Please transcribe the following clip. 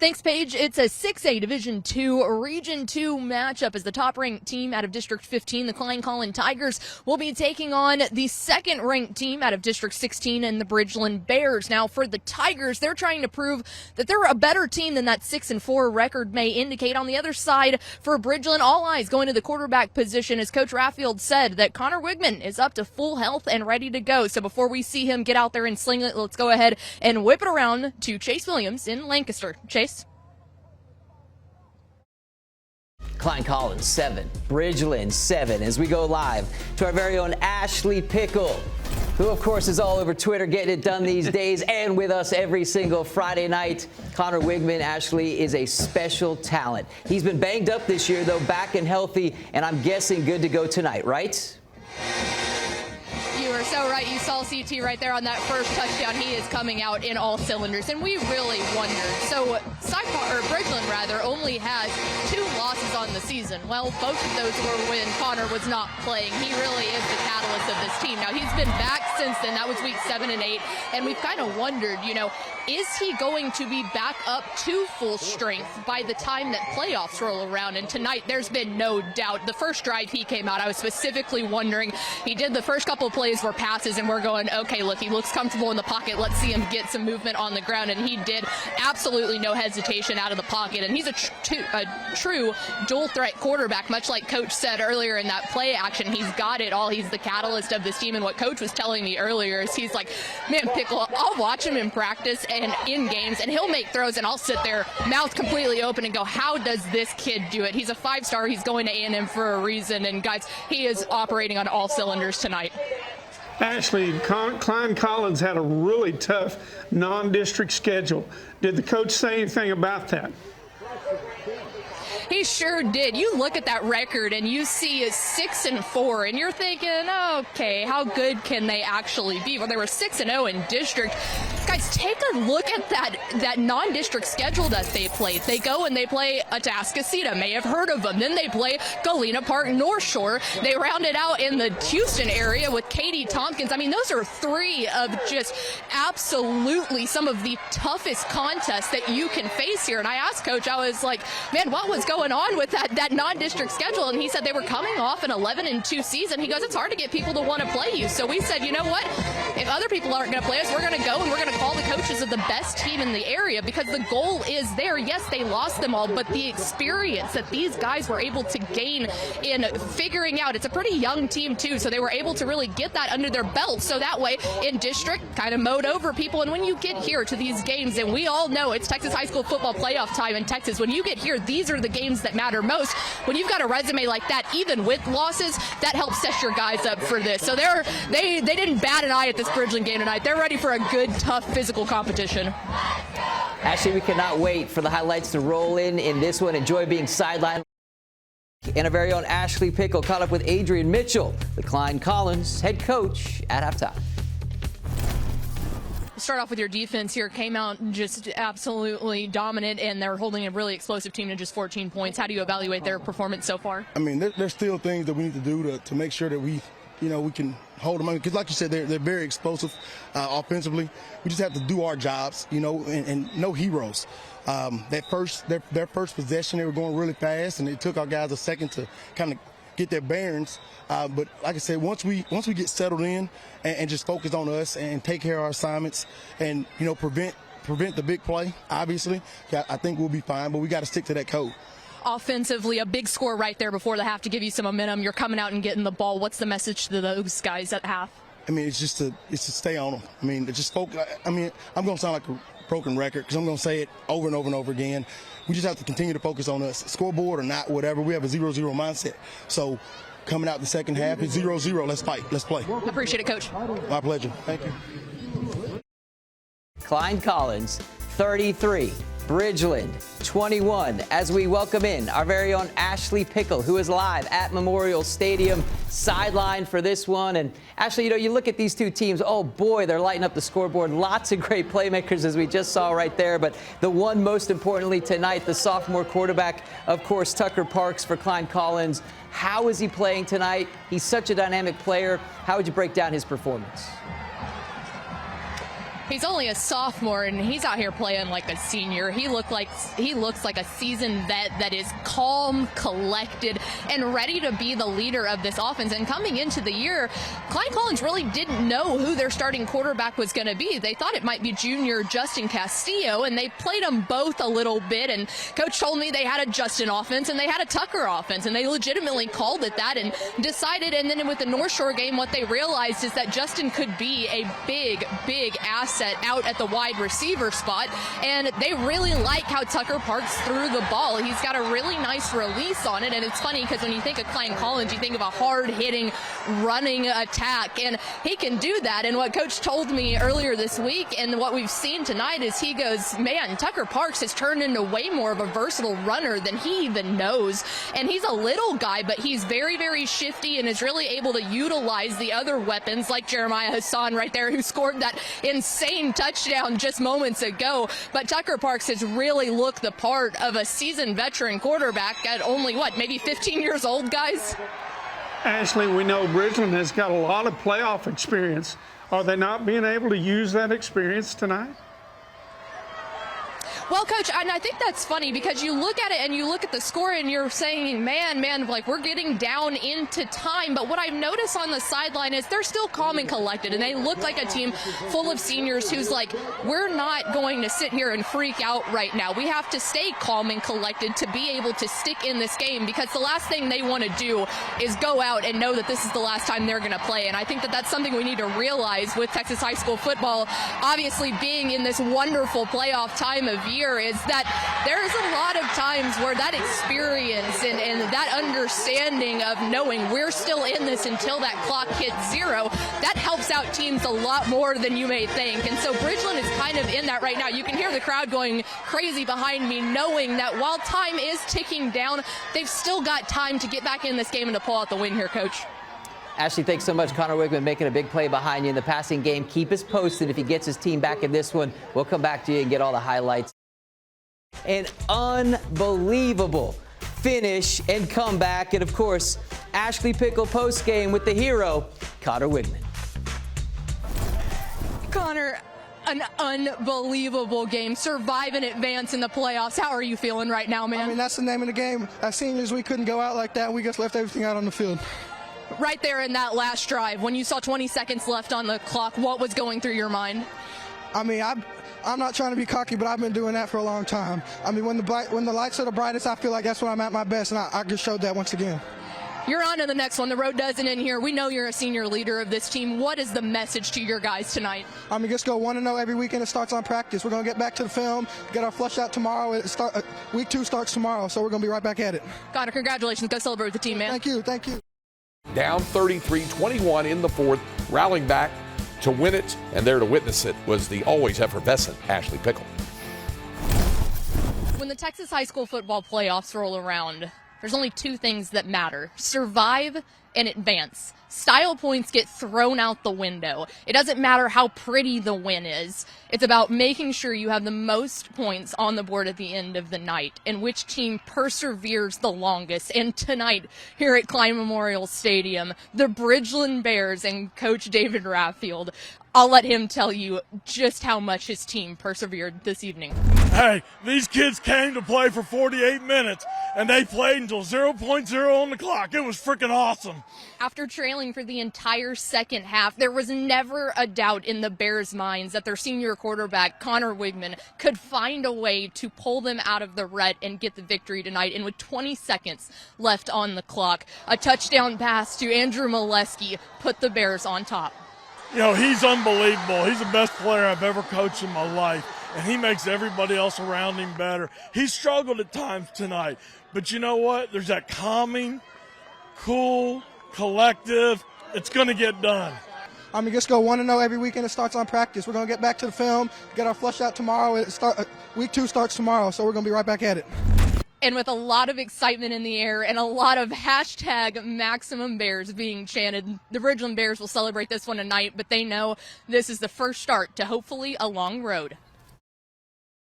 Thanks, Paige. It's a 6A Division II Region 2 matchup as the top-ranked team out of District 15, the Klein Tigers, will be taking on the second-ranked team out of District 16 and the Bridgeland Bears. Now, for the Tigers, they're trying to prove that they're a better team than that 6-4 record may indicate. On the other side, for Bridgeland, all eyes going to the quarterback position, as Coach Raffield said that Connor Wigman is up to full health and ready to go. So before we see him get out there and sling it, let's go ahead and whip it around to Chase Williams in Lancaster. Chase? Klein 7, Bridgeland 7, as we go live to our very own Ashley Pickle, who of course is all over Twitter getting it done these days and with us every single Friday night. Connor Wigman, Ashley, is a special talent. He's been banged up this year, though, back and healthy, and I'm guessing good to go tonight, right? You are so right. You saw CT right there on that first touchdown. He is coming out in all cylinders, and we really wondered. So Bridgeland only has 2 losses on the season. Well, both of those were when Connor was not playing. He really is the catalyst of this team. Now, he's been back since then. That was week 7 and 8, and we've kind of wondered, is he going to be back up to full strength by the time that playoffs roll around? And tonight, there's been no doubt. The first drive he came out, I was specifically wondering. He did the first couple of plays were passes, and we're going, okay, look, he looks comfortable in the pocket. Let's see him get some movement on the ground, and he did. Absolutely no hesitation out of the pocket, and he's a true dual-threat quarterback, much like Coach said earlier in that play action. He's got it all. He's the catalyst of this team, and what Coach was telling me earlier is he's like, man, Pickle, I'll watch him in practice and in games, and he'll make throws, and I'll sit there, mouth completely open, and go, how does this kid do it? He's a 5-star. He's going to A&M for a reason, and guys, he is operating on all cylinders tonight. Ashley, Klein Collins had a really tough non-district schedule. Did the coach say anything about that? He sure did. You look at that record and you see 6-4, and you're thinking, okay, how good can they actually be? Well, they were 6-0 in district. Guys, take a look at that non-district schedule that they played. They go and they play Atascocita. May have heard of them. Then they play Galena Park North Shore. They rounded out in the Houston area with Katy Tompkins. I mean, those are 3 of just absolutely some of the toughest contests that you can face here. And I asked Coach, I was like, man, what was going on with that non-district schedule? And he said they were coming off an 11-2 season. He goes, it's hard to get people to want to play you. So we said, you know what? If other people aren't going to play us, we're going to go and we're going to call the coaches of the best team in the area, because the goal is there. Yes, they lost them all, but the experience that these guys were able to gain in figuring out, it's a pretty young team too, so they were able to really get that under their belt, so that way in district kind of mowed over people. And when you get here to these games, and we all know it's Texas high school football playoff time in Texas, when you get here, these are the games that matter most. When you've got a resume like that, even with losses, that helps set your guys up for this. So they didn't bat an eye at this Bridgeland game tonight. They're ready for a good, tough, physical competition. Actually, we cannot wait for the highlights to roll in this one. Enjoy being sidelined. And our very own Ashley Pickle caught up with Adrian Mitchell, the Klein Collins head coach, at halftime. Start off with your defense here. Came out just absolutely dominant, and they're holding a really explosive team to just 14 points. How do you evaluate their performance so far? I mean, there's still things that we need to do to make sure that we can hold them. Because like you said, they're very explosive offensively. We just have to do our jobs, and no heroes. Their first possession, they were going really fast, and it took our guys a second to kind of get their bearings. But like I said, once we get settled in and just focus on us and take care of our assignments and prevent the big play, obviously, I think we'll be fine. But we got to stick to that code. Offensively, a big score right there before the half to give you some momentum. You're coming out and getting the ball. What's the message to those guys at half? I mean, it's to stay on them. I mean, just focus. I mean, I'm going to sound like a broken record because I'm going to say it over and over and over again. We just have to continue to focus on us. Scoreboard or not, whatever. We have a 0-0 mindset. So coming out the second half, it's 0-0. Let's fight. Let's play. Appreciate it, Coach. My pleasure. Thank you. Klein Collins, 33. Bridgeland, 21, as we welcome in our very own Ashley Pickle, who is live at Memorial Stadium, sideline for this one. And Ashley, you look at these two teams, oh boy, they're lighting up the scoreboard. Lots of great playmakers, as we just saw right there. But the one most importantly tonight, the sophomore quarterback, of course, Tucker Parks for Klein Collins. How is he playing tonight? He's such a dynamic player. How would you break down his performance? He's only a sophomore, and he's out here playing like a senior. He looks like a seasoned vet that is calm, collected, and ready to be the leader of this offense. And coming into the year, Klein Collins really didn't know who their starting quarterback was going to be. They thought it might be junior Justin Castillo, and they played them both a little bit. And Coach told me they had a Justin offense and they had a Tucker offense, and they legitimately called it that and decided. And then with the North Shore game, what they realized is that Justin could be a big, big asset out at the wide receiver spot, and they really like how Tucker Parks threw the ball. He's got a really nice release on it, and it's funny because when you think of Klein Collins, you think of a hard-hitting, running attack, and he can do that. And what Coach told me earlier this week and what we've seen tonight is he goes, man, Tucker Parks has turned into way more of a versatile runner than he even knows, and he's a little guy, but he's very, very shifty and is really able to utilize the other weapons like Jeremiah Hassan right there, who scored that insane touchdown just moments ago. But Tucker Parks has really looked the part of a seasoned veteran quarterback at only, maybe 15 years old, guys? Ashley, we know Bridgeland has got a lot of playoff experience. Are they not being able to use that experience tonight? Well, Coach, and I think that's funny because you look at it and you look at the score and you're saying, man, like we're getting down into time. But what I've noticed on the sideline is they're still calm and collected, and they look like a team full of seniors who's like, we're not going to sit here and freak out right now. We have to stay calm and collected to be able to stick in this game, because the last thing they want to do is go out and know that this is the last time they're going to play. And I think that that's something we need to realize with Texas high school football, obviously being in this wonderful playoff time of year, is that there's a lot of times where that experience and that understanding of knowing we're still in this until that clock hits zero, that helps out teams a lot more than you may think. And so Bridgeland is kind of in that right now. You can hear the crowd going crazy behind me, knowing that while time is ticking down, they've still got time to get back in this game and to pull out the win here, Coach. Ashley, thanks so much. Connor Wigman making a big play behind you in the passing game. Keep us posted if he gets his team back in this one. We'll come back to you and get all the highlights. An unbelievable finish and comeback. And, of course, Ashley Pickle postgame with the hero, Connor Wigman. Connor, an unbelievable game. Survive and advance in the playoffs. How are you feeling right now, man? I mean, that's the name of the game. As seniors, we couldn't go out like that. We just left everything out on the field. Right there in that last drive, when you saw 20 seconds left on the clock, what was going through your mind? I mean, I'm not trying to be cocky, but I've been doing that for a long time. I mean, when the lights are the brightest, I feel like that's when I'm at my best, and I just showed that once again. You're on to the next one. The road doesn't end here. We know you're a senior leader of this team. What is the message to your guys tonight? I mean, just go 1-0 every weekend. It starts on practice. We're going to get back to the film, get our flush out tomorrow. Week 2 starts tomorrow, so we're going to be right back at it. Connor, congratulations. Go celebrate with the team, man. Thank you. Thank you. Down 33-21 in the fourth, rallying back to win it, and there to witness it was the always effervescent Ashley Pickle. When the Texas high school football playoffs roll around, there's only two things that matter: survive and advance. Style points get thrown out the window. It doesn't matter how pretty the win is. It's about making sure you have the most points on the board at the end of the night, and which team perseveres the longest. And tonight, here at Klein Memorial Stadium, the Bridgeland Bears and Coach David Raffield, I'll let him tell you just how much his team persevered this evening. Hey, these kids came to play for 48 minutes, and they played until 0.0 on the clock. It was freaking awesome. After trailing for the entire second half, there was never a doubt in the Bears' minds that their senior quarterback, Connor Wigman, could find a way to pull them out of the rut and get the victory tonight. And with 20 seconds left on the clock, a touchdown pass to Andrew Molesky put the Bears on top. You know, he's unbelievable. He's the best player I've ever coached in my life, and he makes everybody else around him better. He struggled at times tonight, but you know what? There's that calming, cool, collective. It's going to get done. I mean, just go 1-0 every weekend. It starts on practice. We're going to get back to the film, get our flush out tomorrow. Week 2 starts tomorrow, so we're going to be right back at it. And with a lot of excitement in the air and a lot of hashtag Maximum Bears being chanted, the Bridgeland Bears will celebrate this one tonight, but they know this is the first start to hopefully a long road.